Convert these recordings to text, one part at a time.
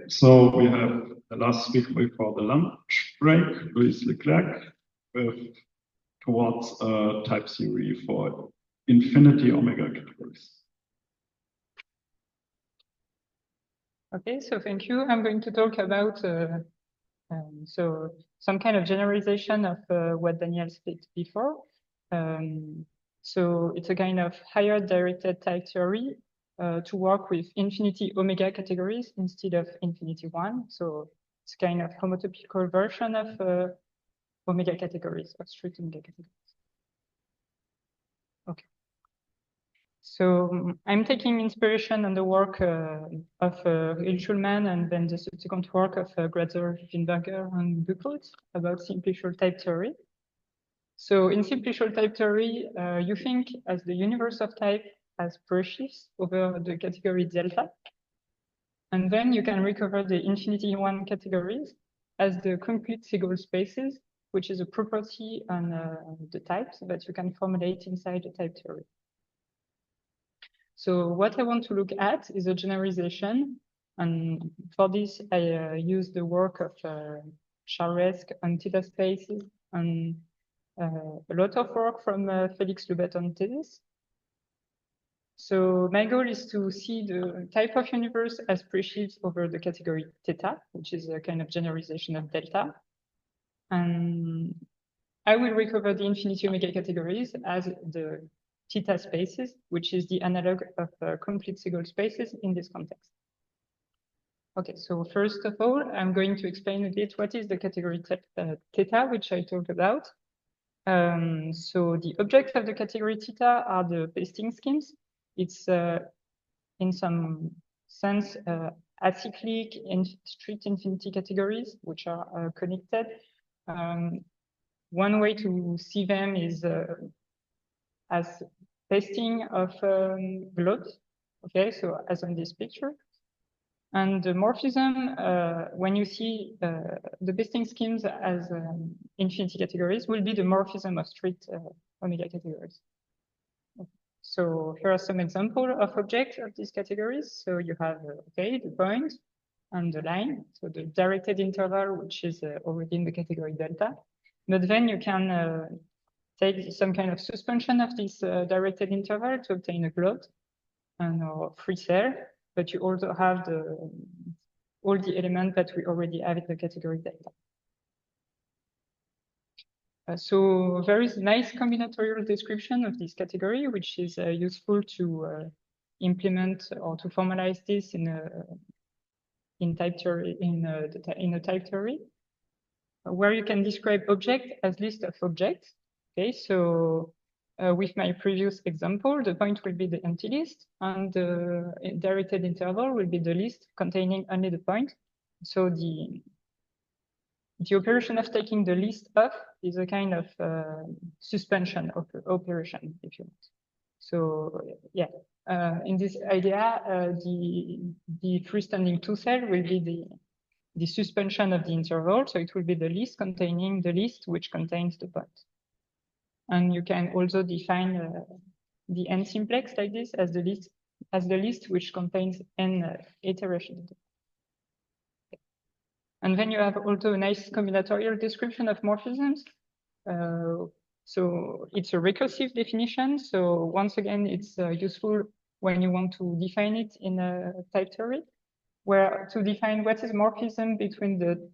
so we have the last speaker before the lunch break, Louise Leclerc, towards type theory for infinity omega categories. Okay, so thank you. I'm going to talk about so some kind of generalization of what Daniel said before. So it's a kind of higher directed type theory to work with infinity omega categories instead of infinity one. So it's kind of homotopical version of omega categories, of strict omega categories. Okay. So I'm taking inspiration on the work of Schulman and then the subsequent work of Gratzer, Winberger, and Buchholz about simplicial type theory. So in simplicial type theory, you think as the universe of type as precious over the category delta. And then you can recover the infinity one categories as the complete Siegel spaces, which is a property on the types that you can formulate inside the type theory. So what I want to look at is a generalization. And for this, I use the work of Charles on theta spaces and a lot of work from Felix Lubet on thesis. So my goal is to see the type of universe as precious over the category theta, which is a kind of generalization of delta. And I will recover the infinity omega categories as the theta spaces, which is the analog of complete Siegel spaces in this context. Okay, so first of all, I'm going to explain a bit what is the category theta, which I talked about. So the objects of the category theta are the pasting schemes. It's in some sense acyclic and strict infinity categories, which are connected. One way to see them is as pasting of blobs. Okay, so as on this picture. And the morphism, when you see the pasting schemes as infinity categories, will be the morphism of strict omega categories. So here are some examples of objects of these categories. So you have, okay, the point and the line. So the directed interval, which is already in the category delta. But then you can take some kind of suspension of this directed interval to obtain a globe and or free cell. But you also have all the elements that we already have in the category delta. So there is a nice combinatorial description of this category, which is useful to implement or to formalize this in type theory in a type theory, where you can describe object as list of objects. Okay, so with my previous example, the point will be the empty list, and the directed interval will be the list containing only the point. So the operation of taking the list off is a kind of suspension of operation, if you want. So yeah, in this idea, the freestanding two cell will be the suspension of the interval. So it will be the list containing the list which contains the point. And you can also define the n simplex like this as the list which contains n iterations. And then you have also a nice combinatorial description of morphisms. So it's a recursive definition. So once again, it's useful when you want to define it in a type theory, where to define what is morphism between the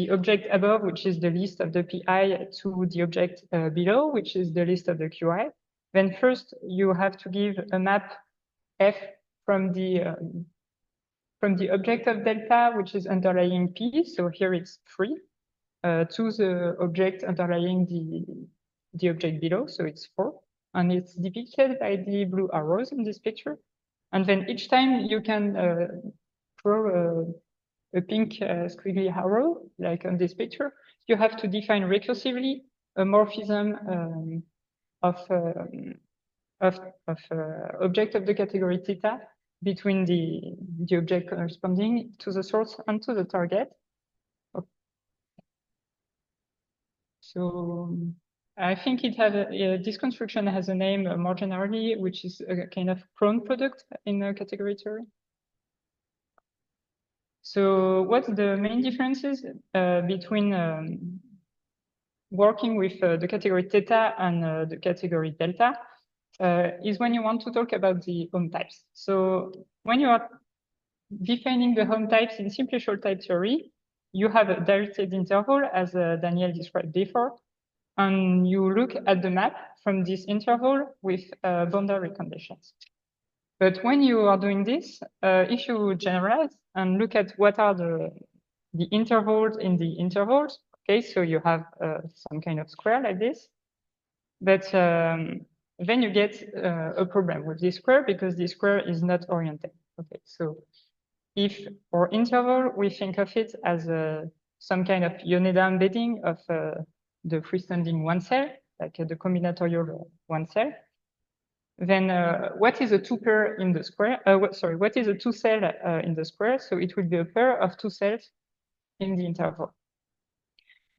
object above, which is the list of the PI, to the object below, which is the list of the QI. Then first you have to give a map F from the object of delta, which is underlying P. So here it's 3 to the object underlying the object below. So it's 4. And it's depicted by the blue arrows in this picture. And then each time you can draw a pink squiggly arrow, like on this picture. You have to define recursively a morphism of object of the category theta between the object corresponding to the source and to the target. Okay. So I think it has this construction has a name more generally, which is a kind of Krohn product in category theory. So what's the main differences between working with the category theta and the category delta is when you want to talk about the home types. So when you are defining the home types in simplicial type theory, you have a directed interval, as Daniel described before, and you look at the map from this interval with boundary conditions. But when you are doing this, if you generalize and look at what are the intervals in the intervals, okay, so you have some kind of square like this, but then you get a problem with this square because this square is not oriented. Okay, so if for interval, we think of it as some kind of Yoneda embedding of the freestanding one cell, like the combinatorial one cell, then what is a two pair in the square? What is a two cell in the square? So it will be a pair of two cells in the interval.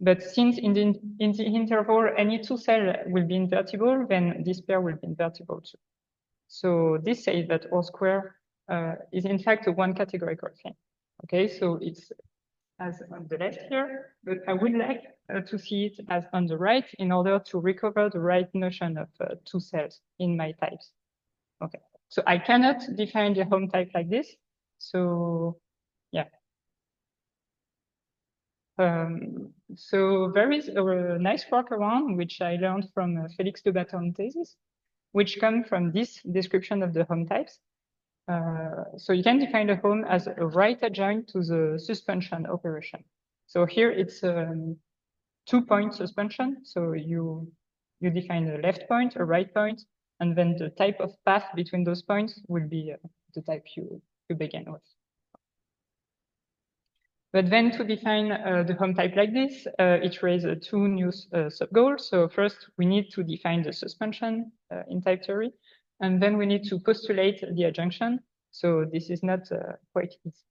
But since in the interval, any two cell will be invertible, then this pair will be invertible too. So this says that O square is in fact a one categorical thing. Okay, so it's as on the left here, but I would like to see it as on the right in order to recover the right notion of two cells in my types. Okay, so I cannot define the home type like this. So yeah. So there is a nice workaround which I learned from Félix de Baton thesis, which come from this description of the home types. So you can define the home as a right adjoint to the suspension operation. So here it's 2-point suspension. So you define a left point, a right point, and then the type of path between those points will be the type you begin with. But then to define the home type like this, it raises two new sub-goals. So first, we need to define the suspension in type theory, and then we need to postulate the adjunction. So this is not quite easy.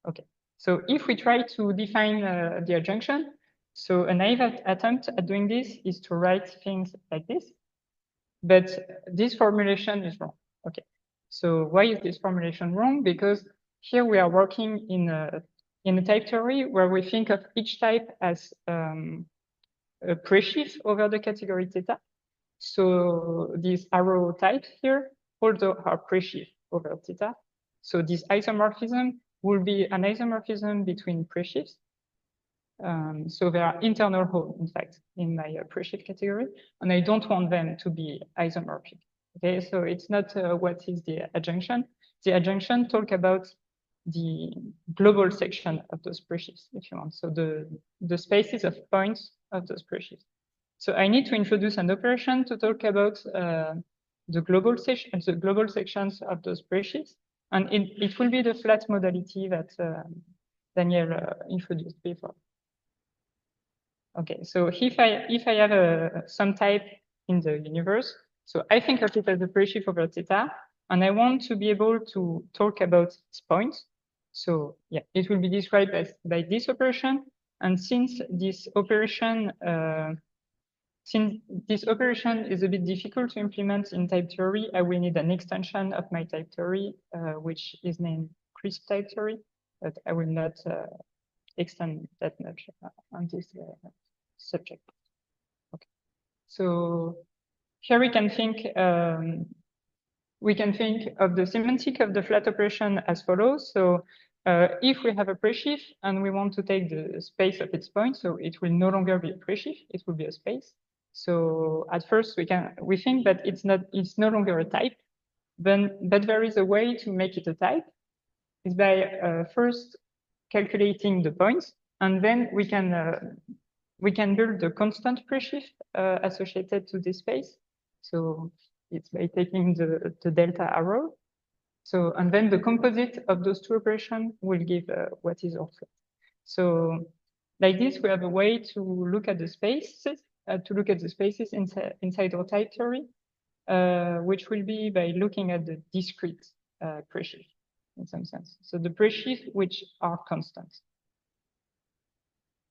Okay, so if we try to define the adjunction, so a naive attempt at doing this is to write things like this, but this formulation is wrong. Okay, so why is this formulation wrong? Because here we are working in a type theory where we think of each type as a presheaf over the category theta. So these arrow types here also are presheaf over theta. So this isomorphism will be an isomorphism between presheafs. So there are internal holes, in fact, in my presheaf category, and I don't want them to be isomorphic. Okay, so it's not what is the adjunction. The adjunction talk about the global section of those presheafs, if you want. So the spaces of points of those presheafs. So I need to introduce an operation to talk about the global sections of those presheafs, and it will be the flat modality that Daniel introduced before. Okay, so if I have some type in the universe, so I think of it as a presheaf over theta, and I want to be able to talk about its points. So yeah, it will be described by this operation, and since this operation is a bit difficult to implement in type theory, I will need an extension of my type theory, which is named crisp type theory, but I will not extend that much on this subject. Okay, so here we can think of the semantic of the flat operation as follows. So if we have a presheaf and we want to take the space of its point, so it will no longer be a presheaf, it will be a space. So at first we think that it's no longer a type, but there is a way to make it a type. Is by first calculating the points, and then we can build the constant presheaf associated to this space. So it's by taking the delta arrow. So, and then the composite of those two operations will give what is our flat. So like this, we have a way to look at the spaces, inside our type theory, which will be by looking at the discrete presheaf in some sense. So the presheaf which are constant.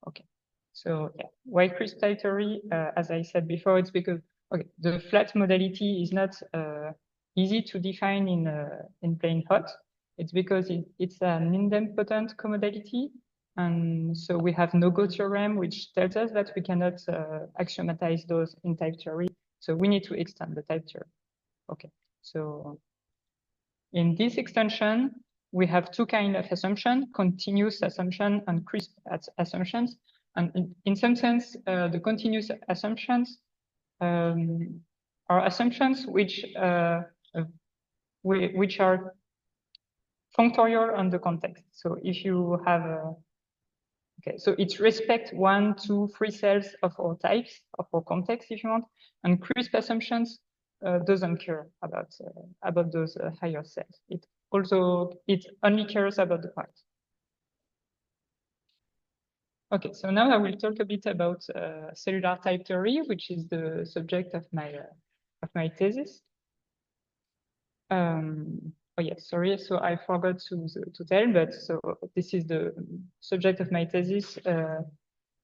Okay. So yeah, why crisp type theory? As I said before, it's because the flat modality is not easy to define in plain hot. It's because it's an idempotent comodality. And so we have no-go theorem, which tells us that we cannot axiomatize those in type theory. So we need to extend the type theory. Okay, so in this extension, we have two kinds of assumption, continuous assumption and crisp assumptions. And in some sense, the continuous assumptions are assumptions which are functorial on the context. So if you have okay, so it's respect 1, 2, 3 cells of our types of our context, if you want, and crisp assumptions doesn't care about those higher cells. It only cares about the parts. Okay, so now I will talk a bit about cellular type theory, which is the subject of my thesis. Oh yes, sorry. So I forgot to tell, but so this is the subject of my thesis,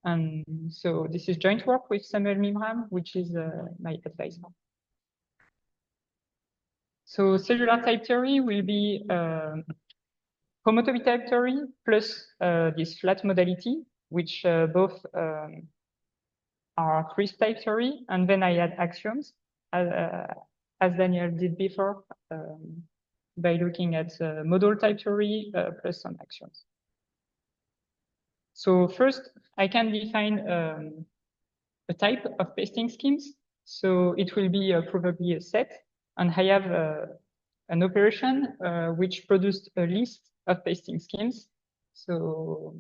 and so this is joint work with Samuel Mimram, which is my advisor. So cellular type theory will be homotopy type theory plus this flat modality, which both are crisp type theory, and then I add axioms, as Daniel did before, by looking at modal type theory plus some axioms. So first, I can define a type of pasting schemes. So it will be probably a set, and I have an operation which produced a list of pasting schemes. So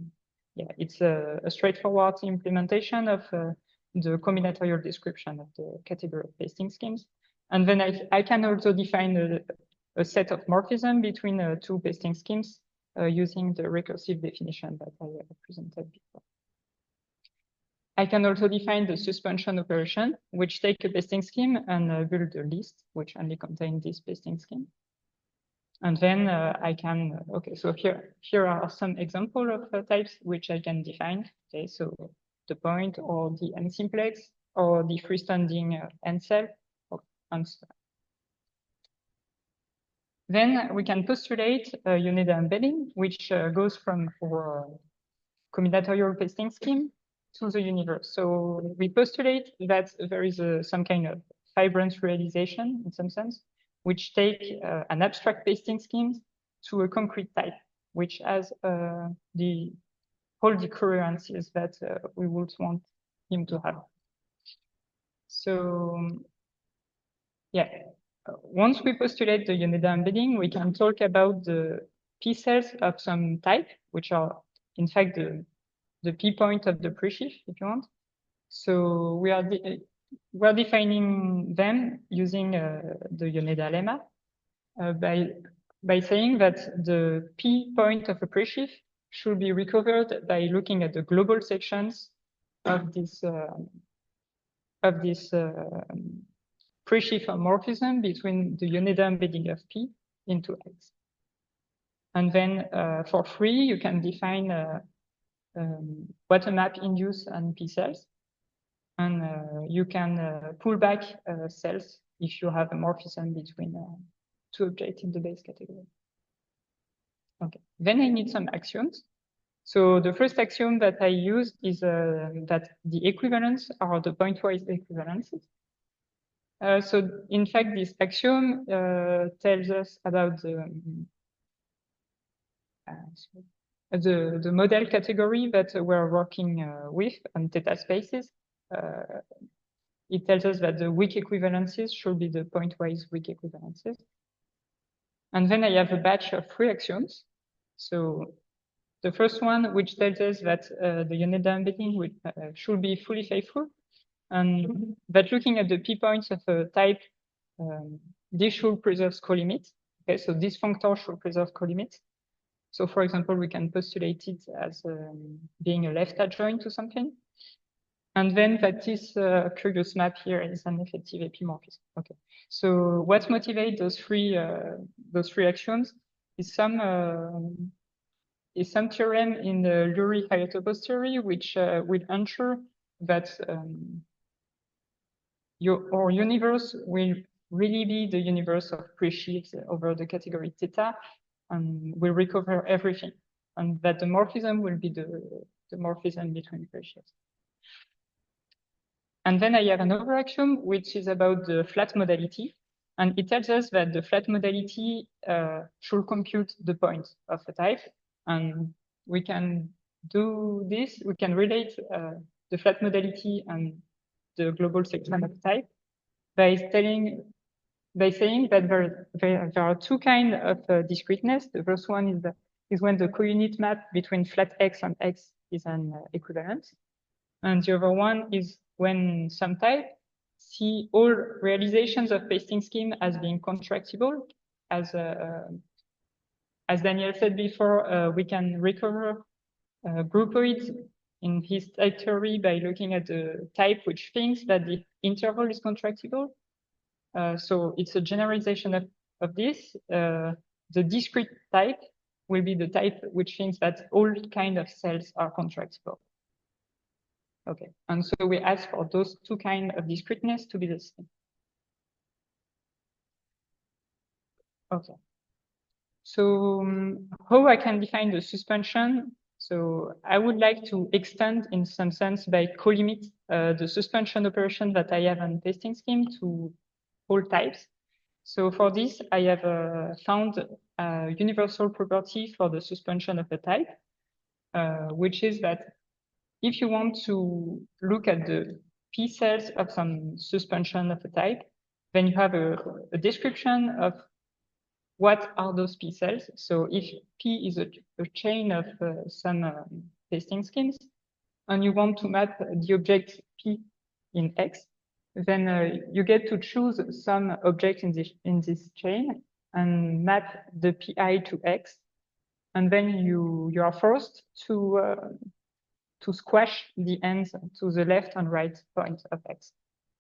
yeah, it's a straightforward implementation of the combinatorial description of the category of pasting schemes. And then I can also define a set of morphism between two pasting schemes using the recursive definition that I presented before. I can also define the suspension operation, which take a pasting scheme and build a list, which only contains this pasting scheme. And then I can, okay, so here are some examples of types which I can define. Okay, so the point or the n simplex or the freestanding n cell, and so on. Then we can postulate a Univalent embedding, which goes from our combinatorial pasting scheme to the universe. So we postulate that there is some kind of fibrant realization in some sense, which take an abstract pasting scheme to a concrete type, which has all the covariances that we would want him to have. So yeah, once we postulate the Univalent embedding, we can talk about the P cells of some type, which are in fact the P point of the presheaf, if you want. So we are defining them using the Univalent lemma by saying that the P point of a presheaf should be recovered by looking at the global sections of this presheaf morphism between the Univalent embedding of P into X. And then for free, you can define bottom-up induce and P cells. And you can pull back cells if you have a morphism between two objects in the base category. Okay, then I need some axioms. So the first axiom that I use is that the equivalents are the pointwise equivalences. So in fact, this axiom tells us about the model category that we're working with on theta spaces. It tells us that the weak equivalences should be the pointwise weak equivalences. And then I have a batch of 3 axioms. So the first one, which tells us that the Univalent embedding should be fully faithful, and that looking at the P points of a type, this should preserve co-limits. Okay, so this functor should preserve co-limits. So for example, we can postulate it as being a left adjoint to something. And then that this curious map here is an effective epimorphism. Okay. So what motivates those three axioms is some theorem in the Lurie-Hayatopos theory, which will ensure that our universe will really be the universe of presheaves over the category theta, and will recover everything, and that the morphism will be the morphism between ratios. And then I have another axiom, which is about the flat modality. And it tells us that the flat modality should compute the point of a type. And we can do this. We can relate the flat modality and the global spectrum of type by saying that there are two kinds of discreteness. The first one is when the counit map between flat x and x is an equivalent. And the other one is when some type see all realizations of pasting scheme as being contractible. As Daniel said before, we can recover groupoids in his type theory by looking at the type which thinks that the interval is contractible. So it's a generalization of this. The discrete type will be the type which thinks that all kind of cells are contractible. Okay, and so we ask for those two kinds of discreteness to be the same. Okay, so how I can define the suspension? So I would like to extend in some sense by co-limit the suspension operation that I have on pasting scheme to all types. So for this, I have found a universal property for the suspension of a type, which is that if you want to look at the P cells of some suspension of a type, then you have a description of what are those P cells. So if P is a chain of some pasting schemes, and you want to map the object P in X, then you get to choose some object in this chain and map the PI to X. And then you are forced to squash the ends to the left and right point of X.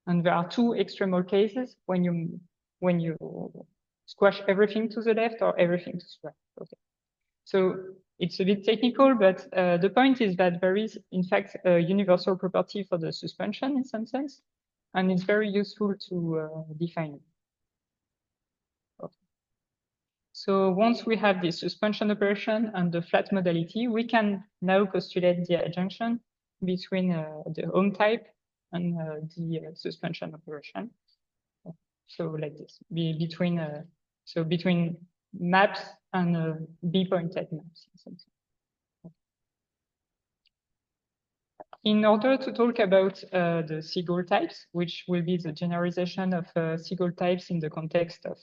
And there are two extremal cases when you squash everything to the left or everything to the right. Okay. So it's a bit technical, but the point is that there is, in fact, a universal property for the suspension in some sense, and it's very useful to define it. Okay. So once we have the suspension operation and the flat modality, we can now postulate the adjunction between the home type and the suspension operation. So like this, between maps and B-point type maps. In order to talk about the Siegel types, which will be the generalization of Siegel types in the context of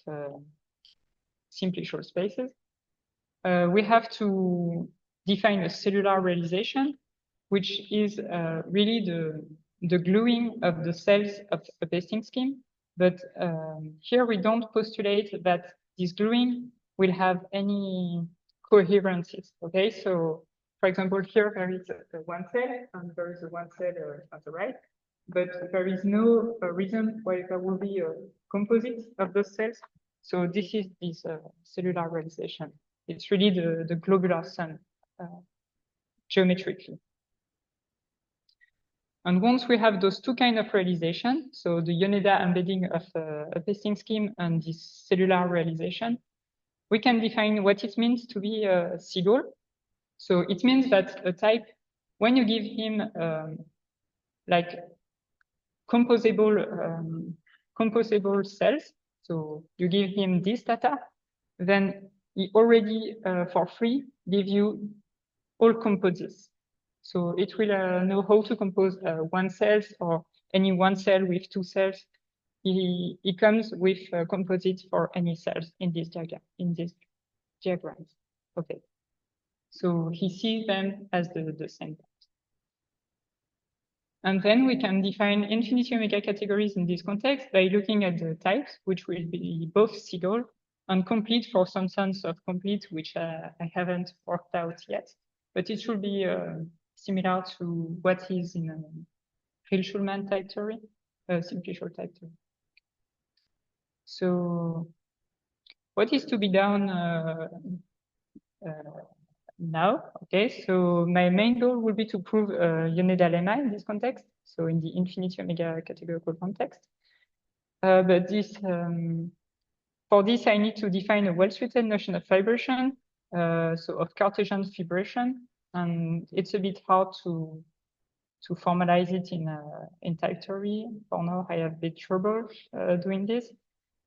simply short spaces, we have to define a cellular realization, which is really the gluing of the cells of a pasting scheme. But here we don't postulate that this gluing will have any coherences. Okay, so for example, here there is one cell and there is one cell on the right, but there is no reason why there will be a composite of those cells. So this is this cellular realization. It's really the globular sum geometrically. And once we have those two kinds of realization, so the Yoneda embedding of a pasting scheme and this cellular realization, we can define what it means to be a Siegel. So it means that a type, when you give him like composable cells, so you give him this data, then he already for free give you all composites. So it will know how to compose one cell or any one cell with two cells. He comes with composites for any cells in this diagram. Okay. So he sees them as the same. And then we can define infinity omega categories in this context by looking at the types, which will be both Siegel and complete for some sense of complete, which I haven't worked out yet. But it should be similar to what is in Hill-Schulman type theory, simply short type theory. So what is to be done now? Okay, so my main goal will be to prove Yoneda lemma in this context, so in the infinity omega categorical context. But this, for this, I need to define a well-suited notion of fibration, so of Cartesian fibration, and it's a bit hard to formalize it in type theory. For now, I have a bit trouble doing this,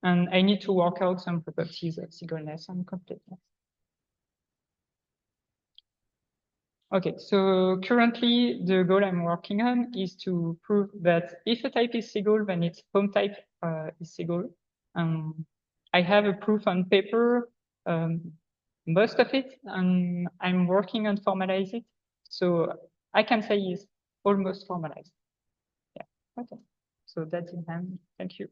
and I need to work out some properties of singleness and completeness. Okay, so currently the goal I'm working on is to prove that if a type is single, then its home type is single. I have a proof on paper, most of it, and I'm working on formalize it. So I can say it's almost formalized. Yeah, okay. So that's in hand. Thank you.